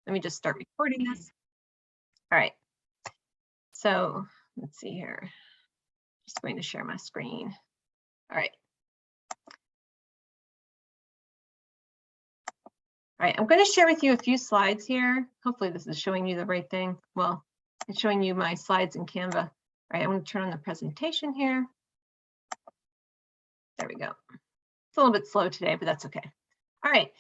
let me just start recording this. All right. So let's see here. Just going to share my screen. All right. All right, I'm going to share with you a few slides here. Hopefully this is showing you the right thing. Well, it's showing you my slides in Canva. All right, I'm going to turn on the presentation here. There we go. It's a little bit slow today, but that's okay. All right,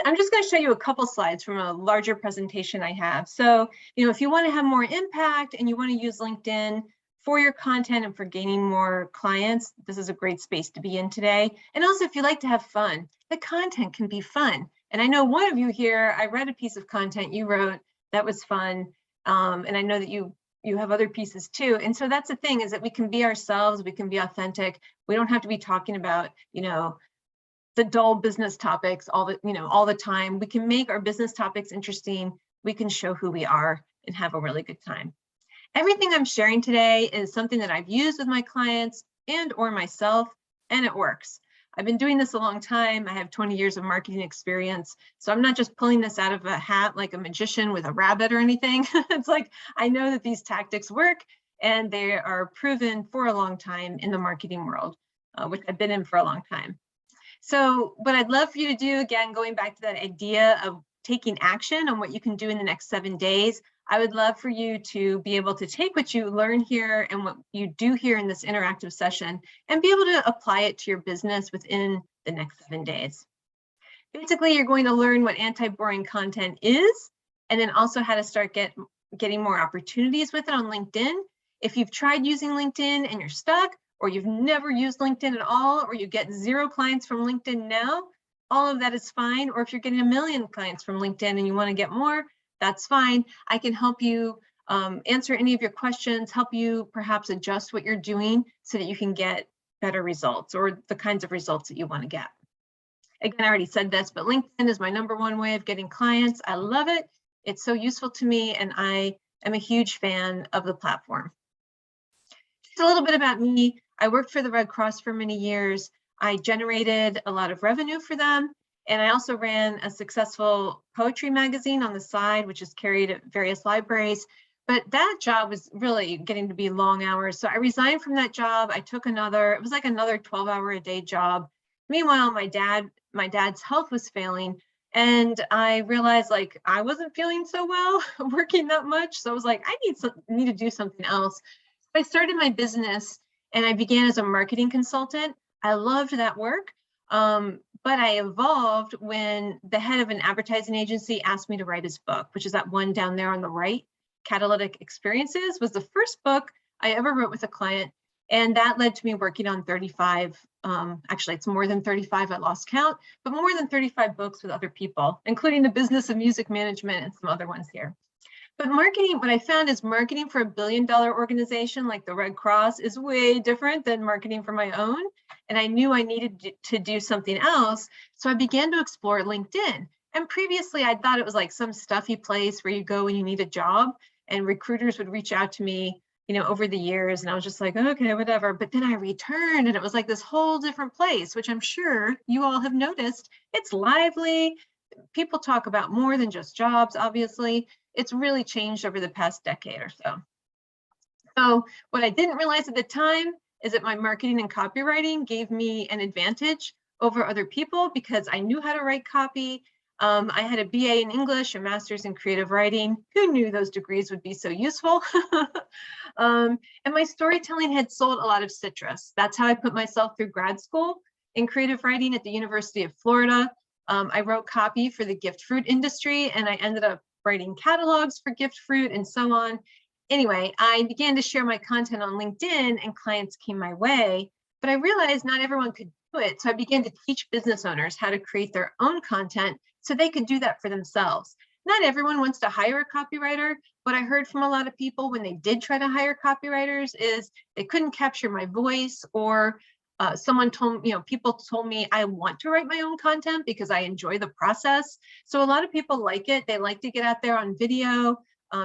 I'm just going to show you a couple slides from a larger presentation I have. So, if you want to have more impact and you want to use LinkedIn for your content and for gaining more clients, this is a great space to be in today. And also, if you like to have fun, the content can be fun. And I know one of you here, I read a piece of content you wrote that was fun. And I know that you have other pieces too. And so that's the thing, is that we can be ourselves, we can be authentic. We don't have to be talking about, the dull business topics all the time. We can make our business topics interesting. We can show who we are and have a really good time. Everything I'm sharing today is something that I've used with my clients and or myself, and it works. I've been doing this a long time. I have 20 years of marketing experience. So I'm not just pulling this out of a hat like a magician with a rabbit or anything. It's like, I know that these tactics work and they are proven for a long time in the marketing world, which I've been in for a long time. So what I'd love for you to do, again, going back to that idea of taking action on what you can do in the next 7 days, I would love for you to be able to take what you learn here and what you do here in this interactive session and be able to apply it to your business within the next 7 days. Basically, you're going to learn what anti-boring content is, and then also how to start getting more opportunities with it on LinkedIn. If you've tried using LinkedIn and you're stuck, or you've never used LinkedIn at all, or you get 0 clients from LinkedIn now, all of that is fine. Or if you're getting 1 million clients from LinkedIn and you want to get more, that's fine. I can help you answer any of your questions, help you perhaps adjust what you're doing so that you can get better results or the kinds of results that you want to get. Again, I already said this, but LinkedIn is my #1 way of getting clients. I love it. It's so useful to me, and I am a huge fan of the platform. Just a little bit about me. I worked for the Red Cross for many years. I generated a lot of revenue for them. And I also ran a successful poetry magazine on the side, which is carried at various libraries. But that job was really getting to be long hours. So I resigned from that job. I took it was like another 12-hour-a-day job. Meanwhile, my dad's health was failing. And I realized like I wasn't feeling so well working that much. So I was like, I need to do something else. So I started my business and I began as a marketing consultant. I loved that work. But I evolved when the head of an advertising agency asked me to write his book, which is that one down there on the right. Catalytic Experiences was the first book I ever wrote with a client. And that led to me working on 35, actually it's more than 35, I lost count, but more than 35 books with other people, including The Business of Music Management and some other ones here. But marketing, what I found is marketing for $1 billion organization like the Red Cross is way different than marketing for my own. And I knew I needed to do something else. So I began to explore LinkedIn. And previously I thought it was like some stuffy place where you go when you need a job, and recruiters would reach out to me, over the years. And I was just like, okay, whatever. But then I returned and it was like this whole different place, which I'm sure you all have noticed. It's lively. People talk about more than just jobs, obviously. It's really changed over the past decade or so. So what I didn't realize at the time is that my marketing and copywriting gave me an advantage over other people because I knew how to write copy. I had a BA in English, a master's in creative writing. Who knew those degrees would be so useful? And my storytelling had sold a lot of citrus. That's how I put myself through grad school in creative writing at the University of Florida. I wrote copy for the gift fruit industry, and I ended up writing catalogs for gift fruit and so on. Anyway, I began to share my content on LinkedIn and clients came my way, but I realized not everyone could do it. So I began to teach business owners how to create their own content so they could do that for themselves. Not everyone wants to hire a copywriter. What I heard from a lot of people when they did try to hire copywriters is they couldn't capture my voice, or people told me I want to write my own content because I enjoy the process. So a lot of people like it. They like to get out there on video.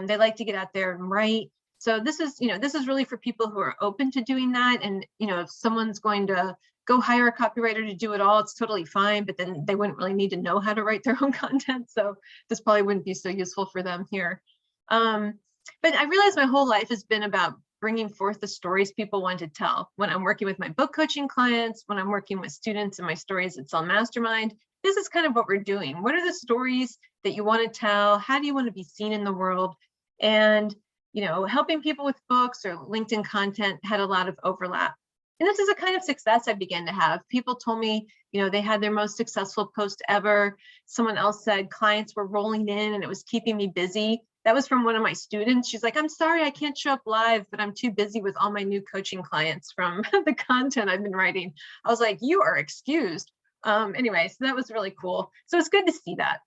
They like to get out there and write. So this is really for people who are open to doing that. And, if someone's going to go hire a copywriter to do it all. It's totally fine, but then they wouldn't really need to know how to write their own content. So this probably wouldn't be so useful for them here. But I realized my whole life has been about bringing forth the stories people want to tell. When I'm working with my book coaching clients, when I'm working with students in my Stories That Sell Mastermind, this is kind of what we're doing. What are the stories that you want to tell? How do you want to be seen in the world? And, you know, helping people with books or LinkedIn content had a lot of overlap. And this is a kind of success I began to have. People told me, you know, they had their most successful post ever. Someone else said clients were rolling in and it was keeping me busy. That was from one of my students. She's like, I'm sorry, I can't show up live, but I'm too busy with all my new coaching clients from the content I've been writing. I was like, you are excused. Anyway, so that was really cool. So it's good to see that.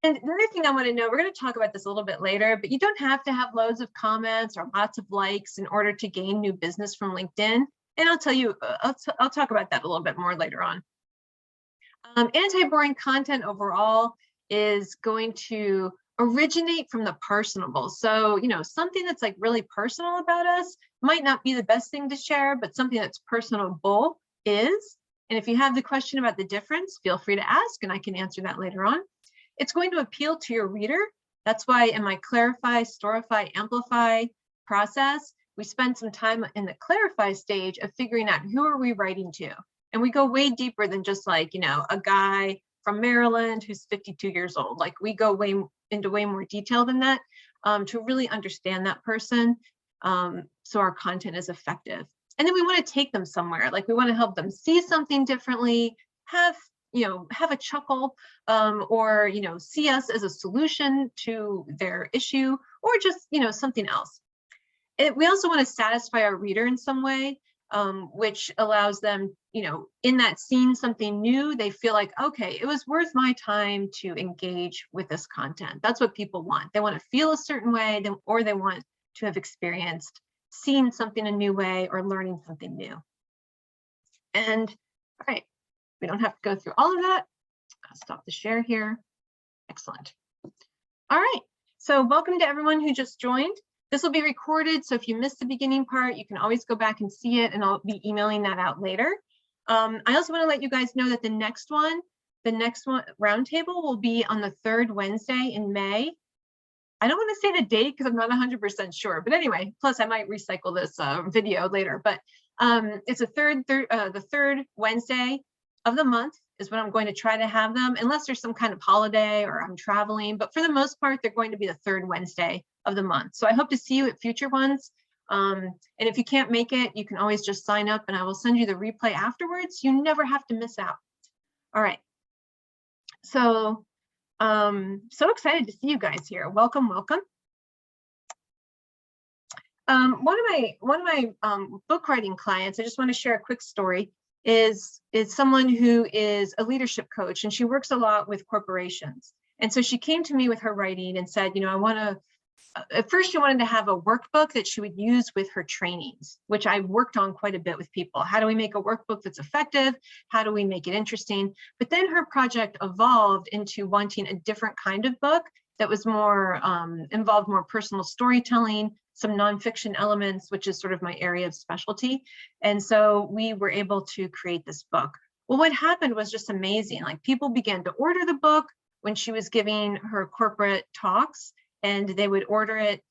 And the other thing I want to know, we're going to talk about this a little bit later, but you don't have to have loads of comments or lots of likes in order to gain new business from LinkedIn. And I'll tell you, I'll talk about that a little bit more later on. Anti-boring content overall is going to originate from the personable. So, you know, something that's like really personal about us might not be the best thing to share, but something that's personable is. And if you have the question about the difference, feel free to ask and I can answer that later on. It's going to appeal to your reader. That's why in my clarify, storify, amplify process, we spend some time in the clarify stage of figuring out who are we writing to. And we go way deeper than just like, you know, a guy from Maryland who's 52 years old. Like we go into way more detail than that to really understand that person so our content is effective. And then we want to take them somewhere. Like we want to help them see something differently, have a chuckle or, you know, see us as a solution to their issue or just, you know, something else. We also want to satisfy our reader in some way, which allows them, you know, in that seeing something new, they feel like, okay, it was worth my time to engage with this content. That's what people want. They want to feel a certain way or they want to have experienced seeing something a new way or learning something new. And all right, we don't have to go through all of that. I'll stop the share here. Excellent. All right, so welcome to everyone who just joined. This will be recorded, so if you missed the beginning part, you can always go back and see it, and I'll be emailing that out later. I also want to let you guys know that the next one, Roundtable, will be on the third Wednesday in May. I don't want to say the date because I'm not 100% sure, but anyway, plus I might recycle this video later, but it's the third Wednesday of the month is when I'm going to try to have them, unless there's some kind of holiday or I'm traveling, but for the most part, they're going to be the third Wednesday of the month. So I hope to see you at future ones. And if you can't make it, you can always just sign up and I will send you the replay afterwards. You never have to miss out. All right. So, so excited to see you guys here. Welcome, welcome. One of my book writing clients, I just want to share a quick story, is someone who is a leadership coach and she works a lot with corporations. And so she came to me with her writing and said, you know, I want to, at first she wanted to have a workbook that she would use with her trainings, which I worked on quite a bit with people. How do we make a workbook that's effective? How do we make it interesting? But then her project evolved into wanting a different kind of book that was more, involved more personal storytelling, some nonfiction elements, which is sort of my area of specialty. And so we were able to create this book. Well, what happened was just amazing. Like people began to order the book when she was giving her corporate talks, and they would order it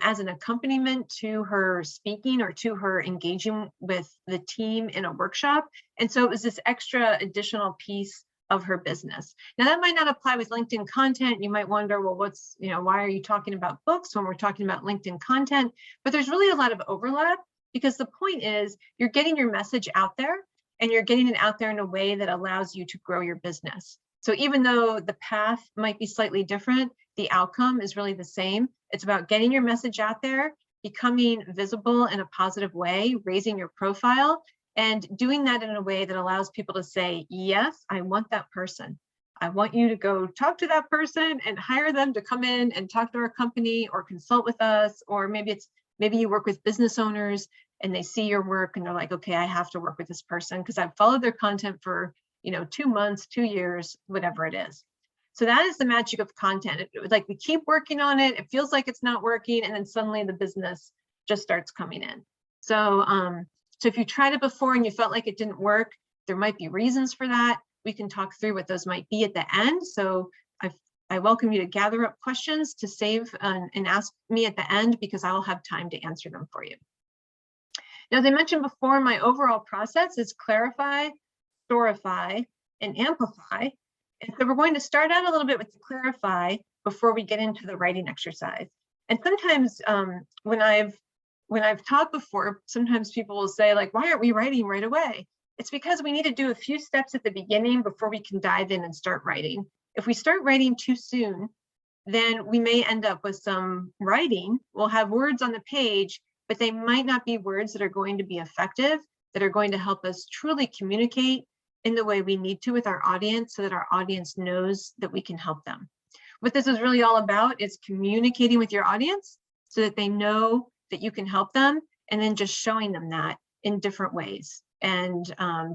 as an accompaniment to her speaking or to her engaging with the team in a workshop. And so it was this extra additional piece of her business. Now that might not apply with LinkedIn content. You might wonder, well, what's, you know, why are you talking about books when we're talking about LinkedIn content? But there's really a lot of overlap because the point is you're getting your message out there and you're getting it out there in a way that allows you to grow your business. So even though the path might be slightly different, the outcome is really the same. It's about getting your message out there, becoming visible in a positive way, raising your profile, and doing that in a way that allows people to say, yes, I want that person. I want you to go talk to that person and hire them to come in and talk to our company or consult with us. Or maybe you work with business owners and they see your work and they're like, okay, I have to work with this person because I've followed their content for 2 months, 2 years, whatever it is. So that is the magic of content. Like we keep working on it. It feels like it's not working. And then suddenly the business just starts coming in. So, So if you tried it before and you felt like it didn't work, there might be reasons for that. We can talk through what those might be at the end. So I welcome you to gather up questions to save and ask me at the end, because I will have time to answer them for you. Now, as I mentioned before, my overall process is clarify, storify, and amplify. And so we're going to start out a little bit with the clarify before we get into the writing exercise. And sometimes when I've taught before, sometimes people will say, like, why aren't we writing right away? It's because we need to do a few steps at the beginning before we can dive in and start writing. If we start writing too soon, then we may end up with some writing. We'll have words on the page, but they might not be words that are going to be effective, that are going to help us truly communicate in the way we need to with our audience, so that our audience knows that we can help them. What this is really all about is communicating with your audience so that they know that you can help them, and then just showing them that in different ways, and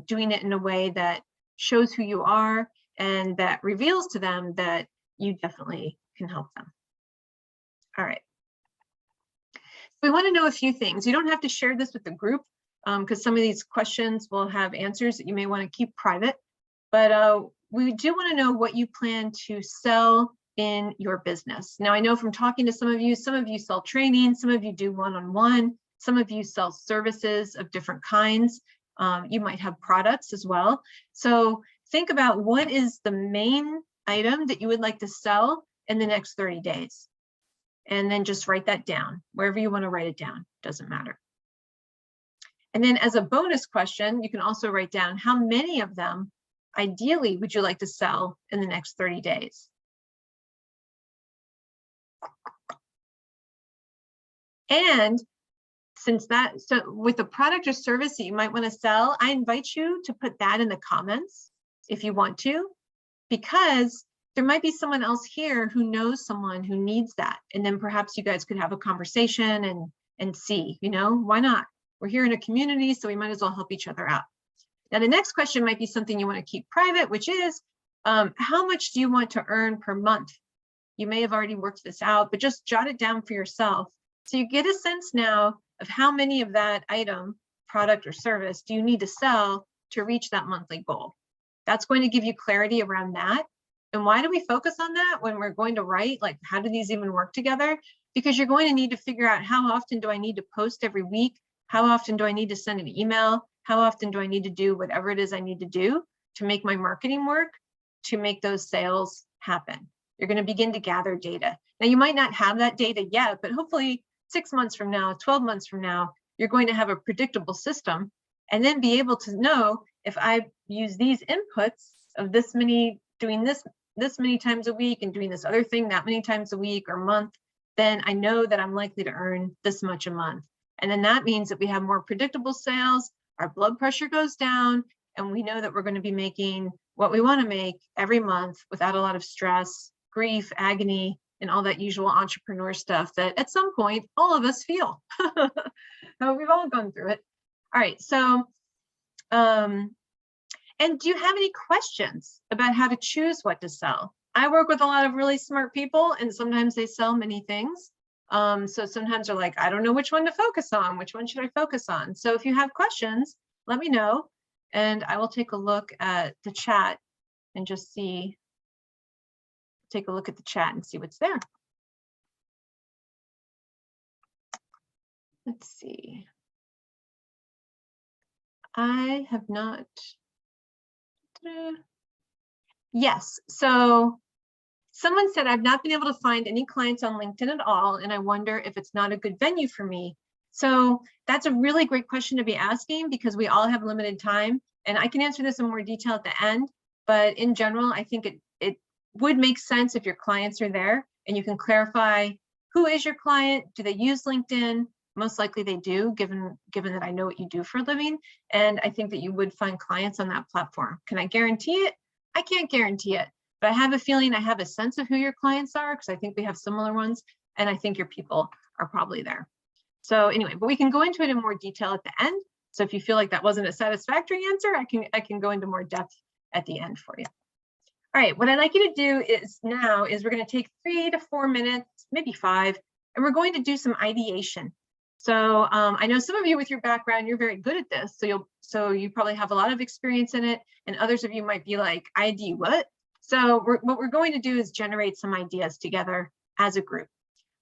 doing it in a way that shows who you are and that reveals to them that you definitely can help them. All right. We want to know a few things. You don't have to share this with the group, because some of these questions will have answers that you may want to keep private, but we do want to know what you plan to sell in your business. Now, I know from talking to some of you sell training, some of you do one-on-one, some of you sell services of different kinds. You might have products as well. So think about what is the main item that you would like to sell in the next 30 days. And then just write that down, wherever you want to write it down, doesn't matter. And then as a bonus question, you can also write down how many of them ideally would you like to sell in the next 30 days. And so with the product or service that you might want to sell, I invite you to put that in the comments if you want to, because there might be someone else here who knows someone who needs that. And then perhaps you guys could have a conversation and see, why not? We're here in a community, so we might as well help each other out. Now, the next question might be something you want to keep private, which is, how much do you want to earn per month? You may have already worked this out, but just jot it down for yourself. So you get a sense now of how many of that item, product or service, do you need to sell to reach that monthly goal. That's going to give you clarity around that. And why do we focus on that when we're going to write? Like, how do these even work together? Because you're going to need to figure out, how often do I need to post every week? How often do I need to send an email? How often do I need to do whatever it is I need to do to make my marketing work, to make those sales happen? You're going to begin to gather data. Now, you might not have that data yet, but hopefully 6 months from now, 12 months from now, you're going to have a predictable system, and then be able to know, if I use these inputs of this many, doing this many times a week and doing this other thing that many times a week or month, then I know that I'm likely to earn this much a month. And then that means that we have more predictable sales, our blood pressure goes down, and we know that we're going to be making what we want to make every month without a lot of stress, grief, agony, and all that usual entrepreneur stuff that at some point all of us feel. We've all gone through it. All right, so and do you have any questions about how to choose what to sell? I work with a lot of really smart people, and sometimes they sell many things. So sometimes they're like, I don't know which one to focus on. Which one should I focus on? So if you have questions, let me know, and I will take a look at the chat and just take a look at the chat and see what's there. Let's see. I have not. Yes, so someone said, I've not been able to find any clients on LinkedIn at all, and I wonder if it's not a good venue for me. So that's a really great question to be asking, because we all have limited time, and I can answer this in more detail at the end. But in general, I think it would make sense if your clients are there and you can clarify, who is your client? Do they use LinkedIn? Most likely they do, given that I know what you do for a living. And I think that you would find clients on that platform. Can I guarantee it? I can't guarantee it, but I have a feeling, I have a sense of who your clients are, because I think we have similar ones, and I think your people are probably there. So anyway, but we can go into it in more detail at the end. So if you feel like that wasn't a satisfactory answer, I can go into more depth at the end for you. All right, what I'd like you to do is we're going to take 3 to 4 minutes, maybe 5, and we're going to do some ideation. So I know some of you with your background, you're very good at this. So you probably have a lot of experience in it, and others of you might be like, ID what? So what we're going to do is generate some ideas together as a group.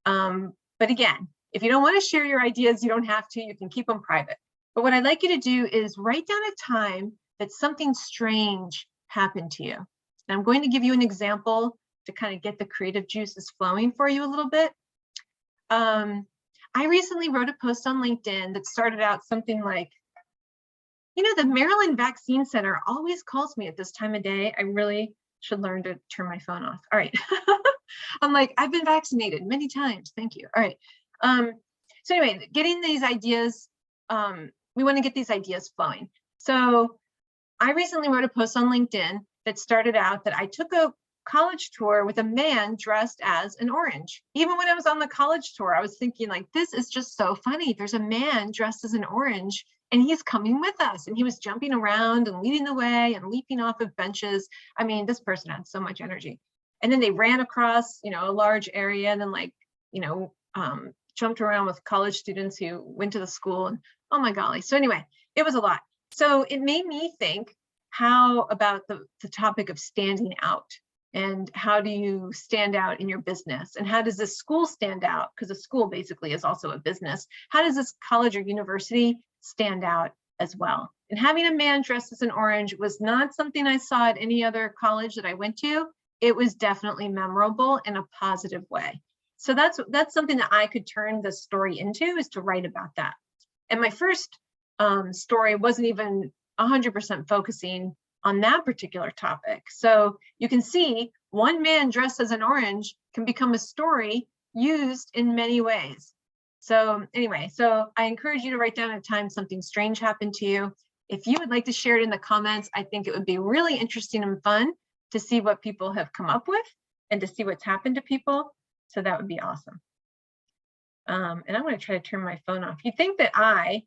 But again, if you don't want to share your ideas, you don't have to, you can keep them private. But what I'd like you to do is write down a time that something strange happened to you. And I'm going to give you an example to kind of get the creative juices flowing for you a little bit. I recently wrote a post on LinkedIn that started out something like, you know, the Maryland Vaccine Center always calls me at this time of day. I really should learn to turn my phone off. All right. I'm like, I've been vaccinated many times. Thank you. All right. So anyway, getting these ideas, we want to get these ideas flowing. So I recently wrote a post on LinkedIn that started out that I took a college tour with a man dressed as an orange. Even when I was on the college tour, I was thinking like, this is just so funny. There's a man dressed as an orange and he's coming with us. And he was jumping around and leading the way and leaping off of benches. I mean, this person had so much energy. And then they ran across, you know, a large area and then like, you know, jumped around with college students who went to the school and oh my golly. So anyway, it was a lot. So it made me think, how about the topic of standing out? And how do you stand out in your business? And how does this school stand out? Because a school basically is also a business. How does this college or university stand out as well? And having a man dressed as an orange was not something I saw at any other college that I went to. It was definitely memorable in a positive way. So that's something that I could turn the story into, is to write about that. And my first story wasn't even 100% focusing on that particular topic. So you can see one man dressed as an orange can become a story used in many ways. So anyway, so I encourage you to write down a time something strange happened to you. If you would like to share it in the comments, I think it would be really interesting and fun to see what people have come up with and to see what's happened to people. So that would be awesome. And I'm going to try to turn my phone off. You'd think that I,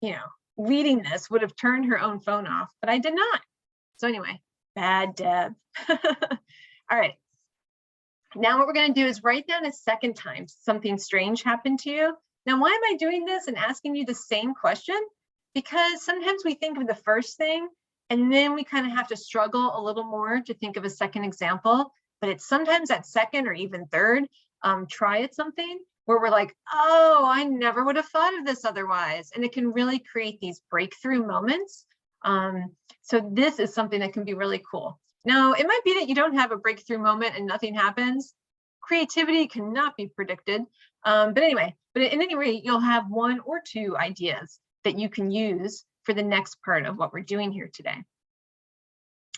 you know, leading this would have turned her own phone off, but I did not. So anyway, bad Deb. All right. Now what we're going to do is write down a second time something strange happened to you. Now, why am I doing this and asking you the same question? Because sometimes we think of the first thing and then we kind of have to struggle a little more to think of a second example. But it's sometimes that second or even third try at something where we're like, oh, I never would have thought of this otherwise. And it can really create these breakthrough moments. So this is something that can be really cool. Now, it might be that you don't have a breakthrough moment and nothing happens. Creativity cannot be predicted. But anyway, but at any rate, you'll have one or two ideas that you can use for the next part of what we're doing here today.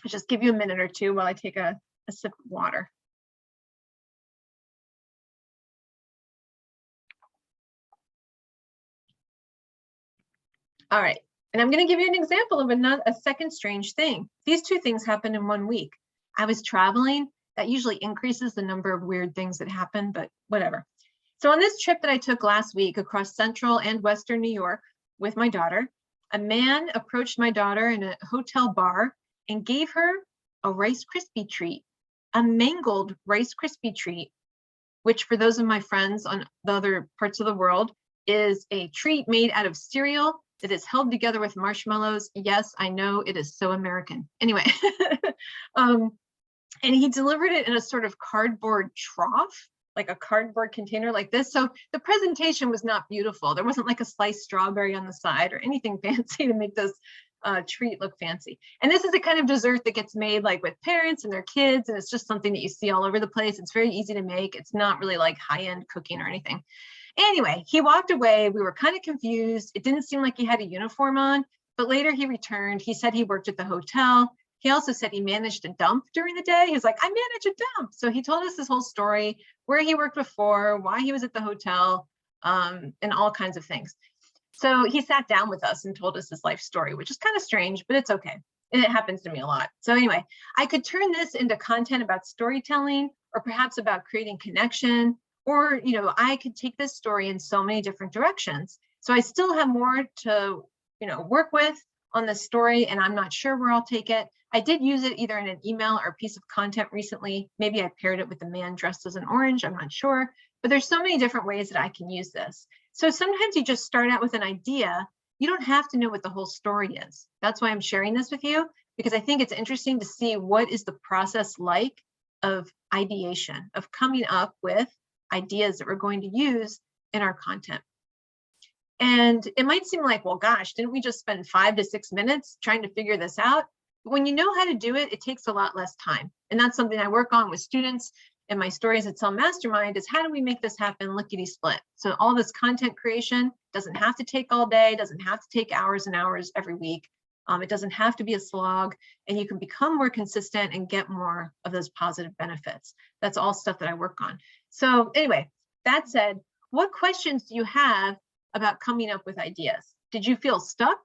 I'll just give you a minute or two while I take a sip of water. All right, and I'm going to give you an example of a second strange thing. These two things happened in 1 week. I was traveling. That usually increases the number of weird things that happen, but whatever. So on this trip that I took last week across central and western New York with my daughter, a man approached my daughter in a hotel bar and gave her a Rice Krispie treat, a mangled Rice Krispie treat, which for those of my friends on the other parts of the world is a treat made out of cereal that is held together with marshmallows. Yes, I know, it is so American. Anyway, and he delivered it in a sort of cardboard trough, like a cardboard container like this. So the presentation was not beautiful. There wasn't like a sliced strawberry on the side or anything fancy to make this treat look fancy. And this is the kind of dessert that gets made like with parents and their kids. And it's just something that you see all over the place. It's very easy to make. It's not really like high-end cooking or anything. Anyway, he walked away. We were kind of confused. It didn't seem like he had a uniform on, but later he returned. He said he worked at the hotel. He also said he managed a dump during the day. He was like, I manage a dump. So he told us this whole story, where he worked before, why he was at the hotel, and all kinds of things. So he sat down with us and told us his life story, which is kind of strange, but it's okay. And it happens to me a lot. So anyway, I could turn this into content about storytelling, or perhaps about creating connection, or, you know, I could take this story in so many different directions. So I still have more to, you know, work with on this story, and I'm not sure where I'll take it. I did use it either in an email or a piece of content recently. Maybe I paired it with the man dressed as an orange, I'm not sure. but there's so many different ways that I can use this. So sometimes you just start out with an idea. You don't have to know what the whole story is. That's why I'm sharing this with you, because I think it's interesting to see what is the process like of ideation, of coming up with ideas that we're going to use in our content. And it might seem like, well, gosh, didn't we just spend 5 to 6 minutes trying to figure this out? But when you know how to do it, it takes a lot less time. And that's something I work on with students in my Stories That Sell Mastermind, is how do we make this happen lickety split? So all this content creation doesn't have to take all day, doesn't have to take hours and hours every week. It doesn't have to be a slog, and you can become more consistent and get more of those positive benefits. That's all stuff that I work on. So anyway, that said, what questions do you have about coming up with ideas? Did you feel stuck?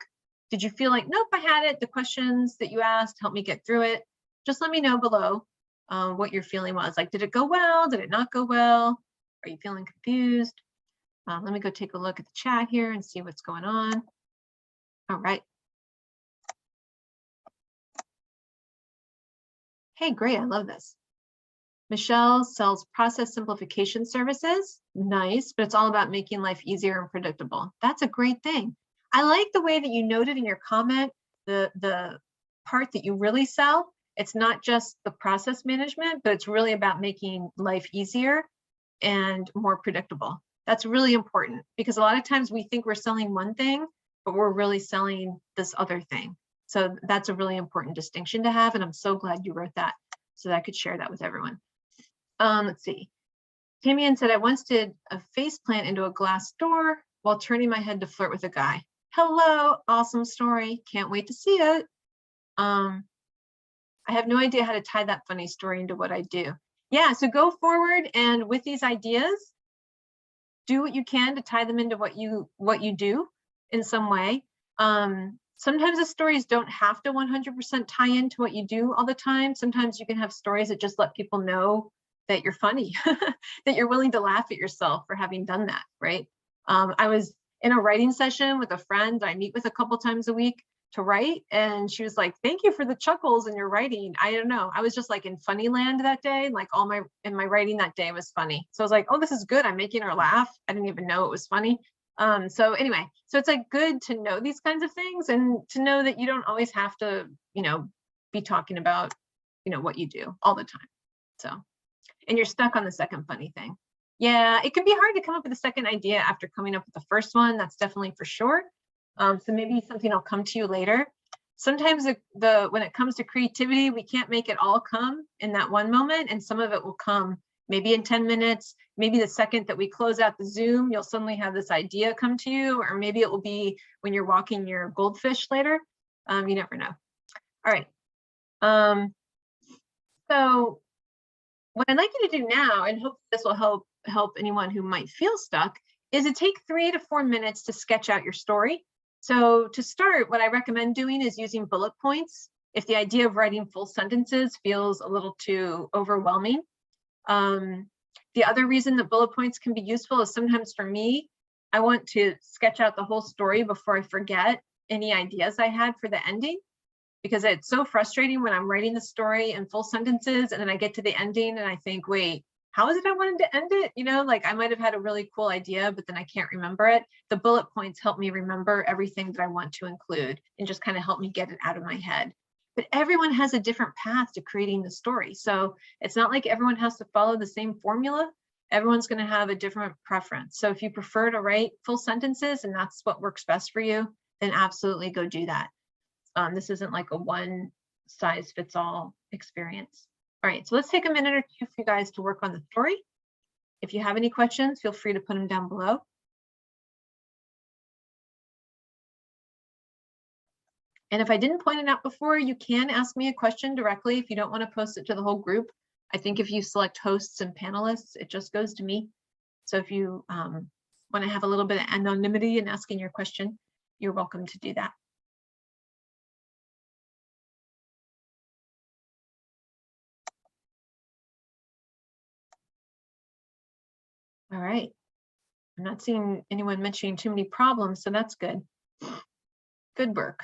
Did you feel like, nope, I had it? The questions that you asked helped me get through it. Just let me know below what your feeling was. Like, did it go well? Did it not go well? Are you feeling confused? Let me go take a look at the chat here and see what's going on. All right. Hey, great, I love this. Michelle sells process simplification services. Nice, but it's all about making life easier and predictable. That's a great thing. I like the way that you noted in your comment, the part that you really sell. It's not just the process management, but it's really about making life easier and more predictable. That's really important, because a lot of times we think we're selling one thing, but we're really selling this other thing. So that's a really important distinction to have, and I'm so glad you wrote that so that I could share that with everyone. Let's see. Tamian said, I once did a face plant into a glass door while turning my head to flirt with a guy. Hello, awesome story. Can't wait to see it. I have no idea how to tie that funny story into what I do. Yeah, so go forward, and with these ideas, do what you can to tie them into what you do in some way. Sometimes the stories don't have to 100% tie into what you do all the time. Sometimes you can have stories that just let people know that you're funny, that you're willing to laugh at yourself for having done that, right? I was in a writing session with a friend I meet with a couple times a week to write, and she was like, thank you for the chuckles in your writing. I don't know, I was just like in funny land that day, like my writing that day was funny. So I was like, oh, this is good, I'm making her laugh. I didn't even know it was funny. So anyway, so it's like good to know these kinds of things, and to know that you don't always have to, be talking about, what you do all the time. So, and you're stuck on the second funny thing. Yeah, it can be hard to come up with a second idea after coming up with the first one. That's definitely for sure. So maybe something will come to you later. Sometimes when it comes to creativity, we can't make it all come in that one moment, and some of it will come maybe in 10 minutes, maybe the second that we close out the Zoom, you'll suddenly have this idea come to you, or maybe it will be when you're walking your goldfish later. You never know. All right. So what I'd like you to do now, and hope this will help anyone who might feel stuck, is to take 3 to 4 minutes to sketch out your story. So to start, what I recommend doing is using bullet points if the idea of writing full sentences feels a little too overwhelming. The other reason that bullet points can be useful is sometimes for me, I want to sketch out the whole story before I forget any ideas I had for the ending, because it's so frustrating when I'm writing the story in full sentences and then I get to the ending and I think, wait, how is it I wanted to end it? Like I might have had a really cool idea, but then I can't remember it. The bullet points help me remember everything that I want to include and just kind of help me get it out of my head. But everyone has a different path to creating the story. So it's not like everyone has to follow the same formula. Everyone's going to have a different preference. So if you prefer to write full sentences and that's what works best for you, then absolutely go do that. This isn't like a one size fits all experience. All right, so let's take a minute or two for you guys to work on the story. If you have any questions, feel free to put them down below. And if I didn't point it out before, you can ask me a question directly if you don't want to post it to the whole group. I think if you select hosts and panelists, it just goes to me. So if you want to have a little bit of anonymity in asking your question, you're welcome to do that. All right. I'm not seeing anyone mentioning too many problems, so that's good. Good work.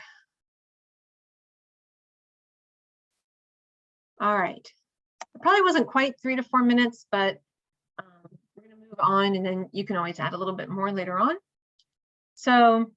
All right. It probably wasn't quite 3 to 4 minutes, but we're going to move on, and then you can always add a little bit more later on. So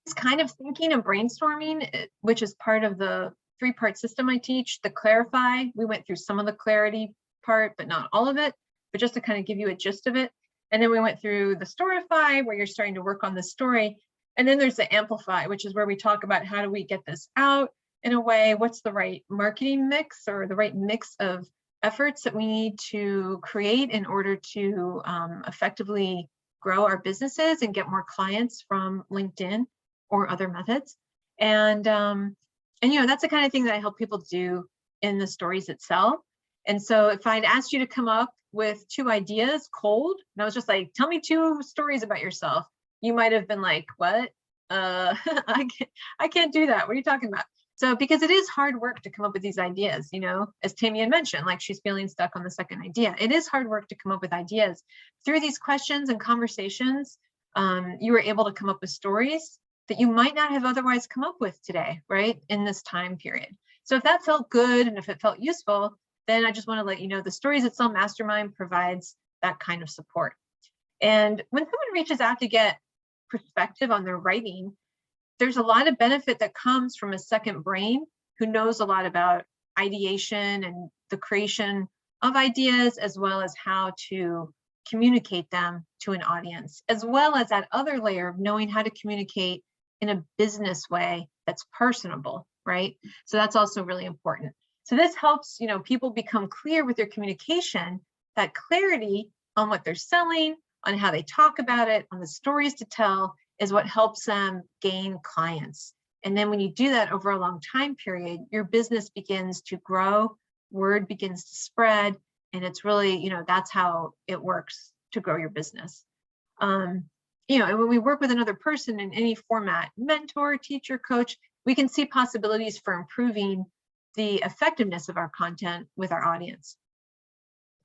it's kind of thinking and brainstorming, which is part of the 3-part system I teach. The clarify, we went through some of the clarity part, but not all of it, but just to kind of give you a gist of it. And then we went through the storify, where you're starting to work on the story. And then there's the amplify, which is where we talk about how do we get this out in a way, what's the right marketing mix or the right mix of efforts that we need to create in order to effectively grow our businesses and get more clients from LinkedIn or other methods. And you know, that's the kind of thing that I help people do in the stories itself. And so if I'd asked you to come up with 2 ideas cold, and I was just like, tell me 2 stories about yourself, you might have been like, what? I can't do that. What are you talking about? So because it is hard work to come up with these ideas, you know, as Tammy had mentioned, like she's feeling stuck on the second idea. It is hard work to come up with ideas. Through these questions and conversations, you were able to come up with stories that you might not have otherwise come up with today, right, in this time period. So if that felt good and if it felt useful, then I just want to let you know the Stories That Sell Mastermind provides that kind of support. And when someone reaches out to get perspective on their writing, there's a lot of benefit that comes from a second brain who knows a lot about ideation and the creation of ideas, as well as how to communicate them to an audience, as well as that other layer of knowing how to communicate in a business way that's personable, right? So that's also really important. So this helps, you know, people become clear with their communication, that clarity on what they're selling, on how they talk about it, on the stories to tell, is what helps them gain clients. And then when you do that over a long time period, your business begins to grow, word begins to spread, and it's really, you know, that's how it works to grow your business. You know, and when we work with another person in any format, mentor, teacher, coach, we can see possibilities for improving the effectiveness of our content with our audience.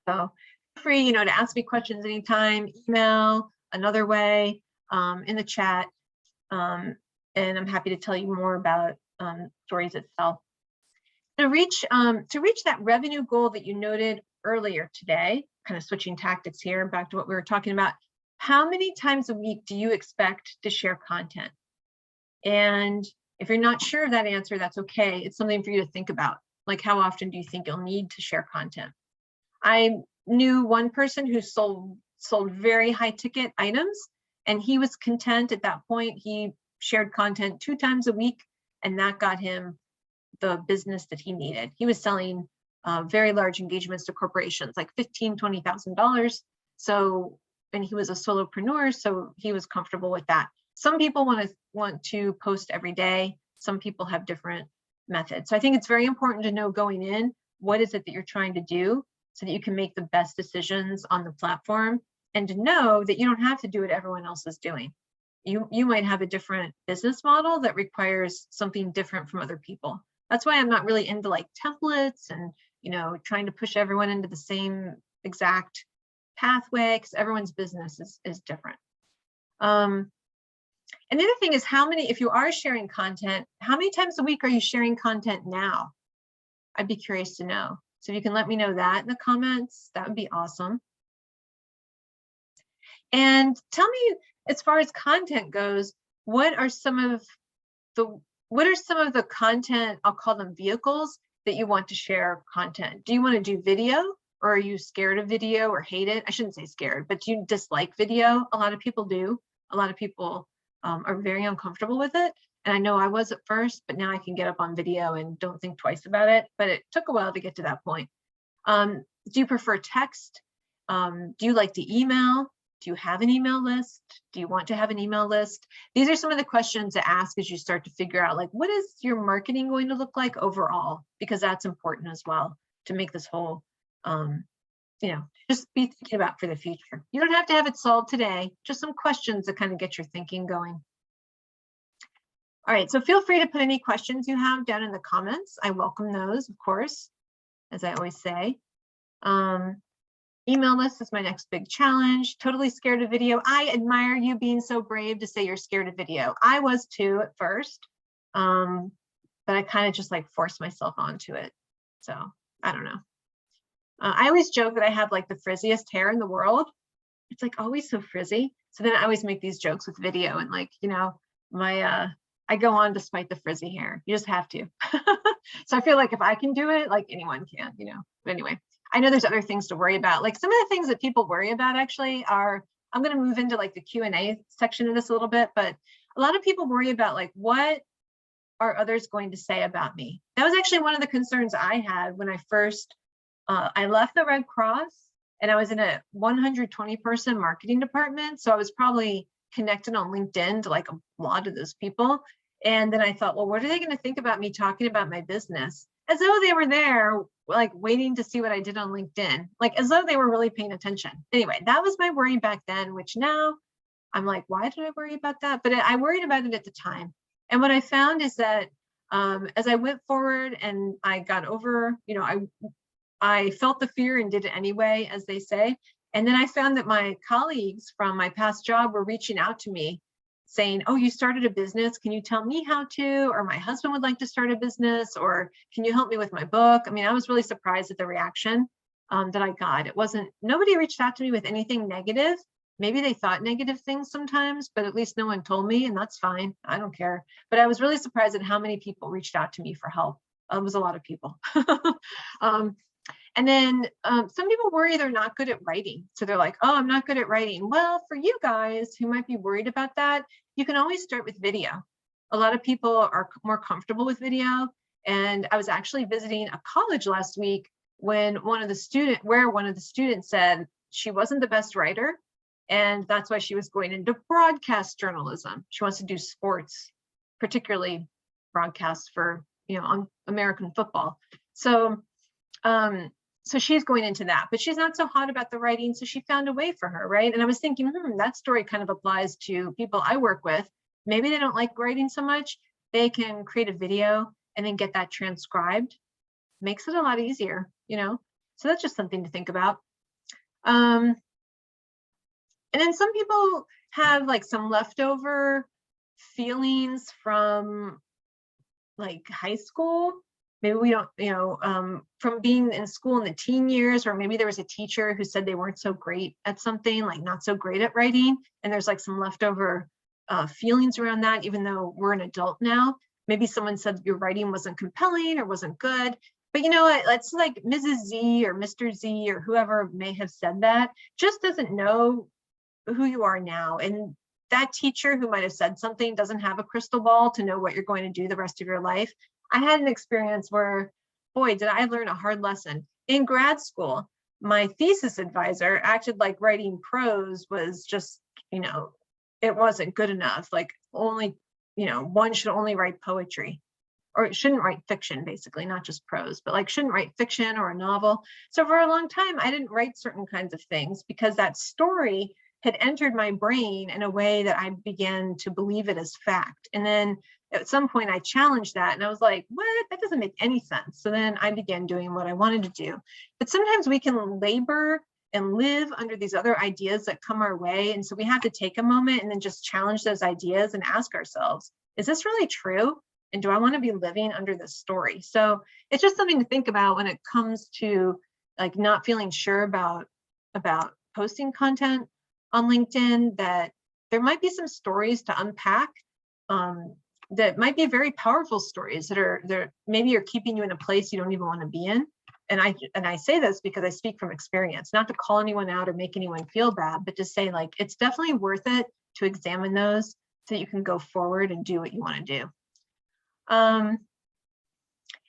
So feel free, you know, to ask me questions anytime, email, another way, in the chat, and I'm happy to tell you more about Stories itself. To reach that revenue goal that you noted earlier today, kind of switching tactics here, back to what we were talking about, how many times a week do you expect to share content? And if you're not sure of that answer, that's okay. It's something for you to think about. Like, how often do you think you'll need to share content? I knew one person who sold very high ticket items, and he was content at that point. He shared content 2 times a week, and that got him the business that he needed. He was selling very large engagements to corporations, like $15,000, $20,000. So, and he was a solopreneur, so he was comfortable with that. Some people want to post every day. Some people have different methods. So I think it's very important to know going in, what is it that you're trying to do so that you can make the best decisions on the platform, and to know that you don't have to do what everyone else is doing. You might have a different business model that requires something different from other people. That's why I'm not really into like templates and, you know, trying to push everyone into the same exact pathway, because everyone's business is different. And the other thing is, if you are sharing content, how many times a week are you sharing content now? I'd be curious to know. So if you can let me know that in the comments, that would be awesome. And tell me, as far as content goes, what are some of the content, I'll call them vehicles, that you want to share content? Do you want to do video, or are you scared of video or hate it? I shouldn't say scared, but do you dislike video? A lot of people do. A lot of people are very uncomfortable with it. And I know I was at first, but now I can get up on video and don't think twice about it. But it took a while to get to that point. Do you prefer text? Do you like to email? Do you have an email list? Do you want to have an email list? These are some of the questions to ask as you start to figure out, like, what is your marketing going to look like overall? Because that's important as well to make this whole, you know, just be thinking about for the future. You don't have to have it solved today, just some questions that kind of get your thinking going. All right, so feel free to put any questions you have down in the comments. I welcome those, of course, as I always say. Email list is my next big challenge. Totally scared of video. I admire you being so brave to say you're scared of video. I was too at first, but I kind of just like forced myself onto it. So I don't know. I always joke that I have like the frizziest hair in the world. it's like always so frizzy. So then I always make these jokes with video and like, you know, I go on despite the frizzy hair. You just have to. So I feel like if I can do it, like anyone can, you know. But anyway, I know there's other things to worry about. Like some of the things that people worry about actually are, I'm going to move into like the Q&A section of this a little bit, but a lot of people worry about like, what are others going to say about me? That was actually one of the concerns I had when I first, I left the Red Cross and I was in a 120 person marketing department. So I was probably connected on LinkedIn to like a lot of those people. And then I thought, well, what are they going to think about me talking about my business? As though they were there, like waiting to see what I did on LinkedIn, like as though they were really paying attention. Anyway, that was my worry back then, which now I'm like, why did I worry about that? But I worried about it at the time. And what I found is that as I went forward and I got over, you know, I felt the fear and did it anyway, as they say. And then I found that my colleagues from my past job were reaching out to me saying, oh, you started a business. Can you tell me how to? Or my husband would like to start a business, or can you help me with my book? I mean, I was really surprised at the reaction that I got. It wasn't, nobody reached out to me with anything negative. Maybe they thought negative things sometimes, but at least no one told me, and that's fine. I don't care. But I was really surprised at how many people reached out to me for help. It was a lot of people. And then some people worry they're not good at writing. So they're like, oh, I'm not good at writing. Well, for you guys who might be worried about that, you can always start with video. A lot of people are more comfortable with video. And I was actually visiting a college last week when one of the students said she wasn't the best writer. And that's why she was going into broadcast journalism. She wants to do sports, particularly broadcasts for, you know, on American football. So so she's going into that, but she's not so hot about the writing. So she found a way for her, right? And I was thinking, that story kind of applies to people I work with. Maybe they don't like writing so much. They can create a video and then get that transcribed. Makes it a lot easier, you know? So that's just something to think about. And then some people have like some leftover feelings from like high school. Maybe we don't, you know, from being in school in the teen years, or maybe there was a teacher who said they weren't so great at something, like not so great at writing. And there's like some leftover feelings around that, even though we're an adult now. Maybe someone said your writing wasn't compelling or wasn't good. But you know what, it's like Mrs. Z or Mr. Z or whoever may have said that just doesn't know who you are now. And that teacher who might have said something doesn't have a crystal ball to know what you're going to do the rest of your life. I had an experience where, boy, did I learn a hard lesson. In grad school, my thesis advisor acted like writing prose was just, you know, it wasn't good enough. Like only, you know, one should only write poetry, or it shouldn't write fiction, basically, not just prose, but like shouldn't write fiction or a novel. So for a long time, I didn't write certain kinds of things because that story had entered my brain in a way that I began to believe it as fact. And then at some point I challenged that and I was like, what? That doesn't make any sense. So then I began doing what I wanted to do. But sometimes we can labor and live under these other ideas that come our way. And so we have to take a moment and then just challenge those ideas and ask ourselves, is this really true? And do I want to be living under this story? So it's just something to think about when it comes to like not feeling sure about posting content on LinkedIn, that there might be some stories to unpack that might be very powerful stories that are maybe are keeping you in a place you don't even want to be in. And I say this because I speak from experience, not to call anyone out or make anyone feel bad, but to say like it's definitely worth it to examine those so that you can go forward and do what you want to do. And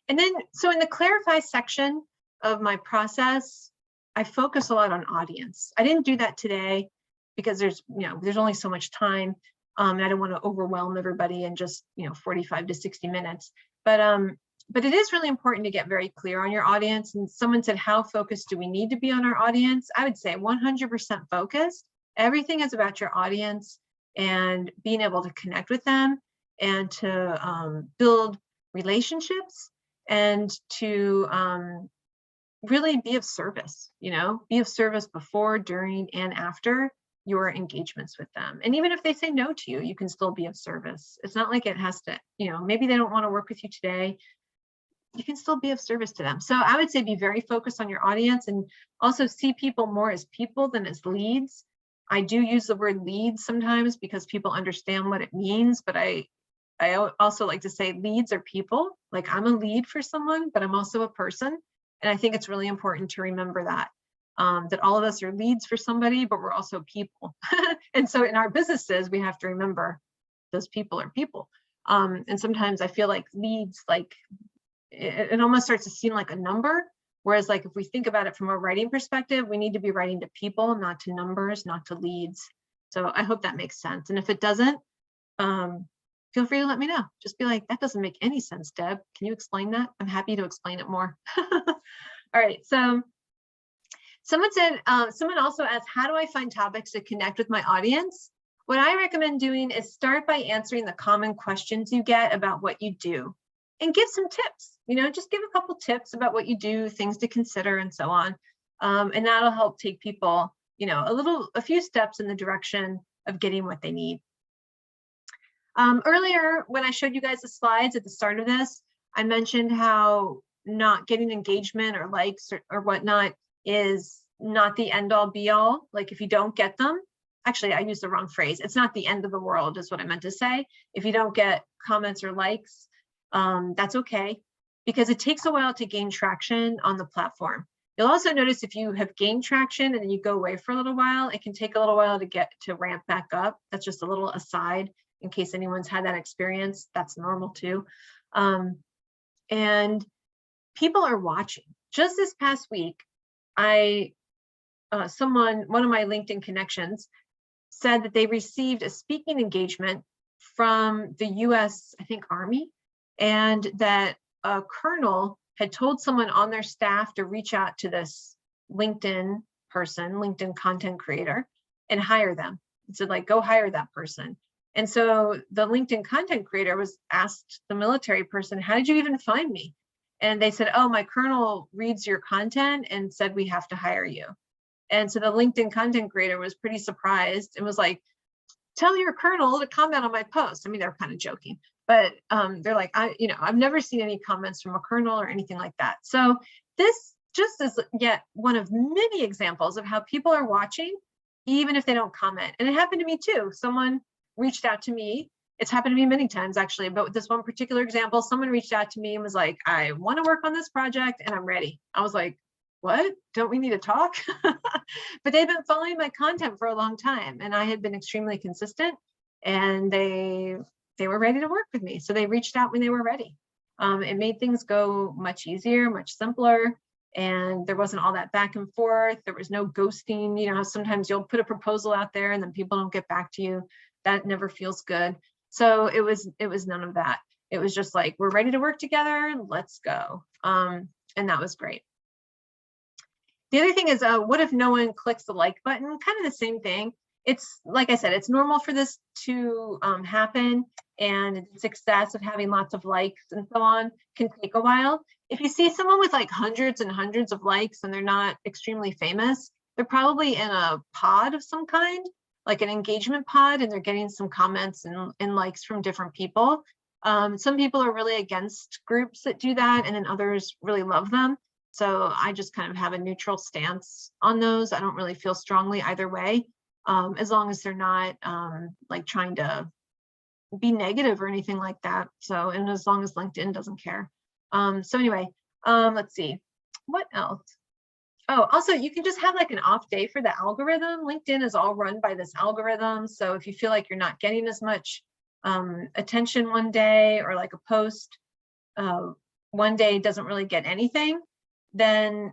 then, so in the clarify section of my process, I focus a lot on audience. I didn't do that today because there's only so much time. And I don't want to overwhelm everybody in just 45 to 60 minutes. But it is really important to get very clear on your audience. And someone said, how focused do we need to be on our audience? I would say 100% focused. Everything is about your audience and being able to connect with them and to build relationships and to really be of service, be of service before, during, and after your engagements with them. And even if they say no to you, you can still be of service. It's not like it has to, maybe they don't want to work with you today. You can still be of service to them. So I would say be very focused on your audience and also see people more as people than as leads. I do use the word leads sometimes because people understand what it means, but I also like to say leads are people. Like I'm a lead for someone, but I'm also a person. And I think it's really important to remember that, that all of us are leads for somebody, but we're also people. And so in our businesses, we have to remember those people are people. And sometimes I feel like leads, like it almost starts to seem like a number. Whereas like if we think about it from a writing perspective, we need to be writing to people, not to numbers, not to leads. So I hope that makes sense. And if it doesn't, feel free to let me know. Just be like, that doesn't make any sense, Deb. Can you explain that? I'm happy to explain it more. All right, so someone said, someone also asked, how do I find topics to connect with my audience? What I recommend doing is start by answering the common questions you get about what you do and give some tips, just give a couple tips about what you do, things to consider and so on. And that'll help take people, a few steps in the direction of getting what they need. Earlier, when I showed you guys the slides at the start of this, I mentioned how not getting engagement or likes or whatnot is not the end all be all. Like if you don't get them, actually, I used the wrong phrase. It's not the end of the world is what I meant to say. If you don't get comments or likes, that's okay, because it takes a while to gain traction on the platform. You'll also notice if you have gained traction and then you go away for a little while, it can take a little while to ramp back up. That's just a little aside in case anyone's had that experience. That's normal too. And people are watching. Just this past week, one of my LinkedIn connections said that they received a speaking engagement from the US, I think, Army, and that a colonel had told someone on their staff to reach out to this LinkedIn person, LinkedIn content creator, and hire them. It said, like, go hire that person. And so the LinkedIn content creator was asked the military person, how did you even find me? And they said, oh, my colonel reads your content and said we have to hire you. And so the LinkedIn content creator was pretty surprised and was like, tell your colonel to comment on my post. I mean, they're kind of joking, but they're like, I've never seen any comments from a colonel or anything like that. So this just is yet one of many examples of how people are watching, even if they don't comment. And it happened to me too. Someone reached out to me. It's happened to me many times actually, but with this one particular example, someone reached out to me and was like, I want to work on this project and I'm ready. I was like, what? Don't we need to talk? But they've been following my content for a long time and I had been extremely consistent and they were ready to work with me. So they reached out when they were ready. It made things go much easier, much simpler. And there wasn't all that back and forth. There was no ghosting. You know, sometimes you'll put a proposal out there and then people don't get back to you. That never feels good. So it was none of that. It was just like, we're ready to work together. Let's go. And that was great. The other thing is, what if no one clicks the like button? Kind of the same thing. It's like I said, it's normal for this to happen, and the success of having lots of likes and so on can take a while. If you see someone with like hundreds and hundreds of likes and they're not extremely famous, they're probably in a pod of some kind, like an engagement pod, and they're getting some comments and likes from different people. Some people are really against groups that do that, and then others really love them. So I just kind of have a neutral stance on those. I don't really feel strongly either way, as long as they're not like trying to be negative or anything like that. So, and as long as LinkedIn doesn't care. So anyway, let's see, what else? Oh, also, you can just have like an off day for the algorithm. LinkedIn is all run by this algorithm. So if you feel like you're not getting as much attention one day, or like a post one day doesn't really get anything, then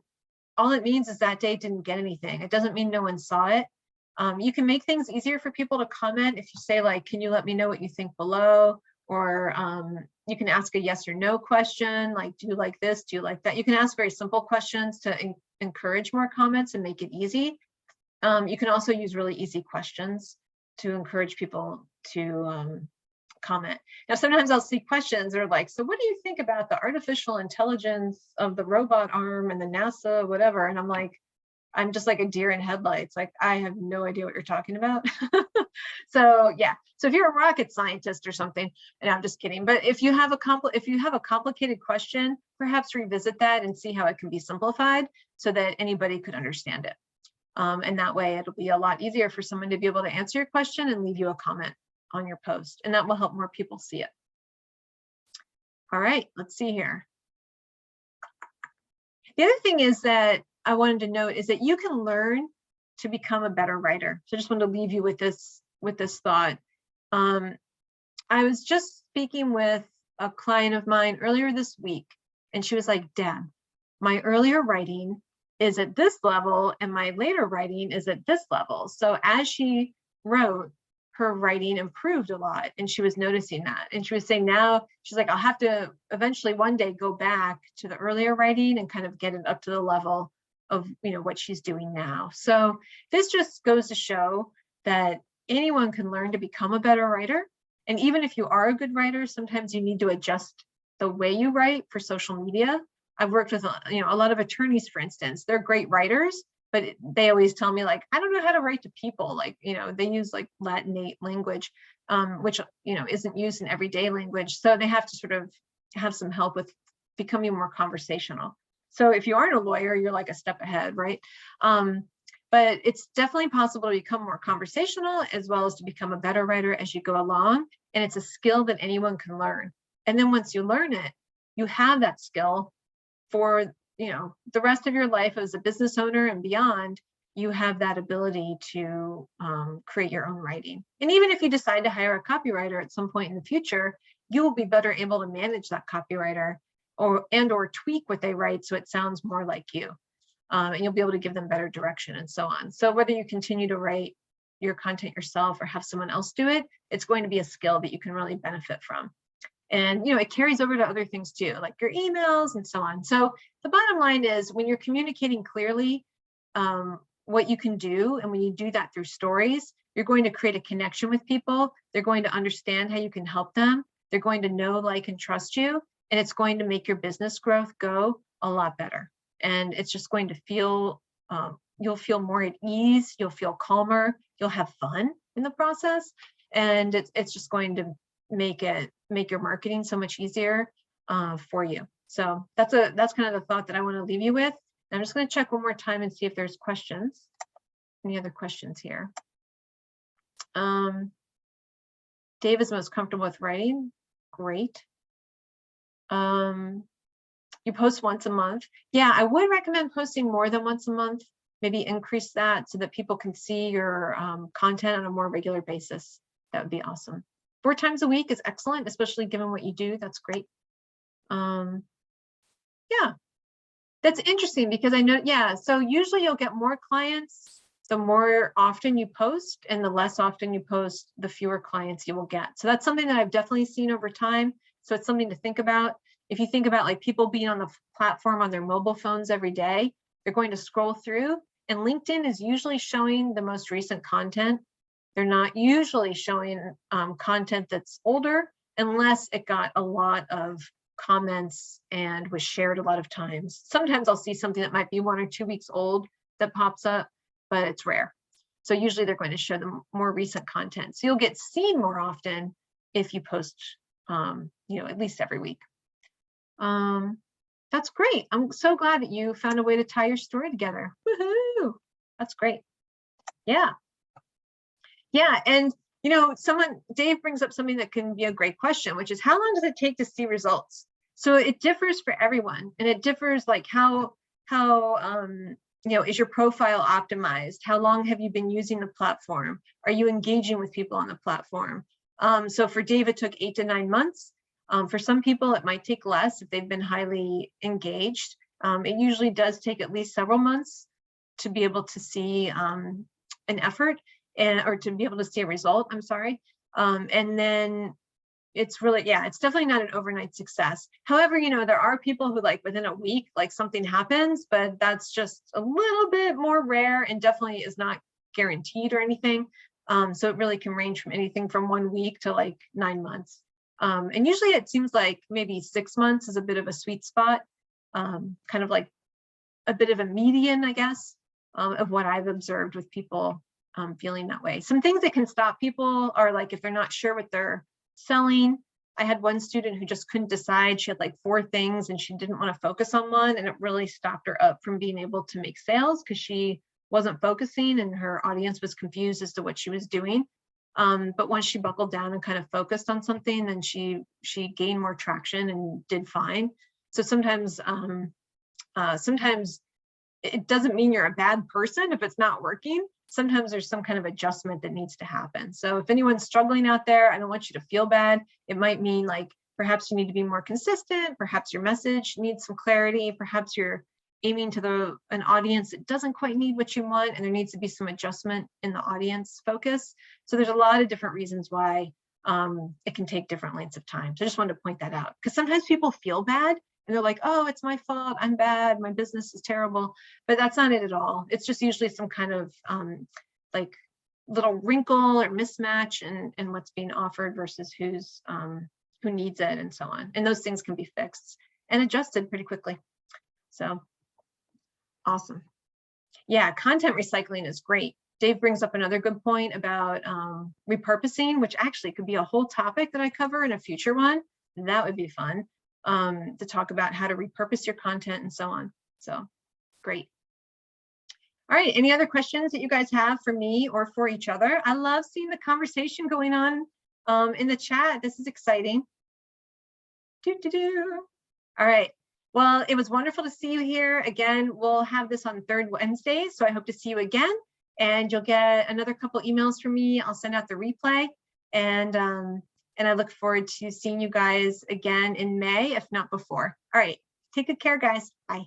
all it means is that day didn't get anything. It doesn't mean no one saw it. You can make things easier for people to comment if you say, like, can you let me know what you think below? Or you can ask a yes or no question, like, do you like this? Do you like that? You can ask very simple questions to encourage more comments and make it easy. You can also use really easy questions to encourage people to comment. Now, sometimes I'll see questions that are like, so what do you think about the artificial intelligence of the robot arm and the NASA, whatever? And I'm like, I'm just like a deer in headlights. Like, I have no idea what you're talking about. So yeah, so if you're a rocket scientist or something, and I'm just kidding, but if you have a complicated question, perhaps revisit that and see how it can be simplified so that anybody could understand it. And that way it'll be a lot easier for someone to be able to answer your question and leave you a comment on your post. And that will help more people see it. All right, let's see here. The other thing is that I wanted to note is that you can learn to become a better writer. So I just wanted to leave you with this thought. I was just speaking with a client of mine earlier this week, and she was like, Deb, my earlier writing is at this level and my later writing is at this level. So as she wrote, her writing improved a lot, and she was noticing that. And she was saying now, she's like, I'll have to eventually one day go back to the earlier writing and kind of get it up to the level of, you know, what she's doing now. So this just goes to show that anyone can learn to become a better writer. And even if you are a good writer, sometimes you need to adjust the way you write for social media. I've worked with, you know, a lot of attorneys, for instance. They're great writers, but they always tell me, like, I don't know how to write to people. Like, you know, they use like Latinate language, which, you know, isn't used in everyday language. So they have to sort of have some help with becoming more conversational. So if you aren't a lawyer, you're like a step ahead, right? But it's definitely possible to become more conversational as well as to become a better writer as you go along. And it's a skill that anyone can learn. And then once you learn it, you have that skill for, you know, the rest of your life as a business owner and beyond. You have that ability to create your own writing. And even if you decide to hire a copywriter at some point in the future, you will be better able to manage that copywriter or tweak what they write so it sounds more like you. And you'll be able to give them better direction and so on. So whether you continue to write your content yourself or have someone else do it, it's going to be a skill that you can really benefit from. And, you know, it carries over to other things too, like your emails and so on. So the bottom line is when you're communicating clearly what you can do, and when you do that through stories, you're going to create a connection with people. They're going to understand how you can help them. They're going to know, like, and trust you. And it's going to make your business growth go a lot better. And it's just going to feel, you'll feel more at ease, you'll feel calmer, you'll have fun in the process. And it's just going to make your marketing so much easier for you. So that's kind of the thought that I want to leave you with. I'm just going to check one more time and see if there's questions. Any other questions here? Dave is most comfortable with writing. Great. You post once a month. Yeah, I would recommend posting more than once a month. Maybe increase that so that people can see your content on a more regular basis. That would be awesome. 4 times a week is excellent, especially given what you do. That's great. Yeah, that's interesting because I know, yeah, so usually you'll get more clients the more often you post, and the less often you post, the fewer clients you will get. So that's something that I've definitely seen over time. So it's something to think about. If you think about like people being on the platform on their mobile phones every day, they're going to scroll through, and LinkedIn is usually showing the most recent content. They're not usually showing content that's older unless it got a lot of comments and was shared a lot of times. Sometimes I'll see something that might be 1 or 2 weeks old that pops up, but it's rare. So usually they're going to show them more recent content. So you'll get seen more often if you post, you know, at least every week. That's great. I'm so glad that you found a way to tie your story together. Woohoo! That's great. Yeah. Yeah. And, you know, Dave brings up something that can be a great question, which is how long does it take to see results? So it differs for everyone, and it differs like how you know, is your profile optimized? How long have you been using the platform? Are you engaging with people on the platform? So for Dave, it took 8 to 9 months. For some people, it might take less if they've been highly engaged. It usually does take at least several months to be able to see an effort or to be able to see a result, I'm sorry. And then it's really, yeah, it's definitely not an overnight success. However, you know, there are people who like within a week, like something happens, but that's just a little bit more rare and definitely is not guaranteed or anything. So it really can range from anything from 1 week to like 9 months. And usually it seems like maybe 6 months is a bit of a sweet spot, kind of like a bit of a median, I guess, of what I've observed with people feeling that way. Some things that can stop people are like if they're not sure what they're selling. I had one student who just couldn't decide. She had like 4 things and she didn't want to focus on one, and it really stopped her up from being able to make sales because she wasn't focusing and her audience was confused as to what she was doing. But once she buckled down and kind of focused on something, then she gained more traction and did fine. So sometimes it doesn't mean you're a bad person if it's not working. Sometimes there's some kind of adjustment that needs to happen. So if anyone's struggling out there, I don't want you to feel bad. It might mean like perhaps you need to be more consistent, perhaps your message needs some clarity, perhaps you're aiming to an audience that doesn't quite need what you want, and there needs to be some adjustment in the audience focus. So there's a lot of different reasons why it can take different lengths of time. So I just wanted to point that out, because sometimes people feel bad and they're like, oh, it's my fault, I'm bad, my business is terrible. But that's not it at all. It's just usually some kind of like little wrinkle or mismatch in what's being offered versus who needs it and so on. And those things can be fixed and adjusted pretty quickly. So awesome. Yeah, content recycling is great. Dave brings up another good point about repurposing, which actually could be a whole topic that I cover in a future one. That would be fun. To talk about how to repurpose your content and so on. So great. All right, any other questions that you guys have for me or for each other? I love seeing the conversation going on in the chat. This is exciting. All right, well, it was wonderful to see you here. Again, we'll have this on third Wednesday, so I hope to see you again. And you'll get another couple emails from me. I'll send out the replay. And I look forward to seeing you guys again in May, if not before. All right, take good care, guys. Bye.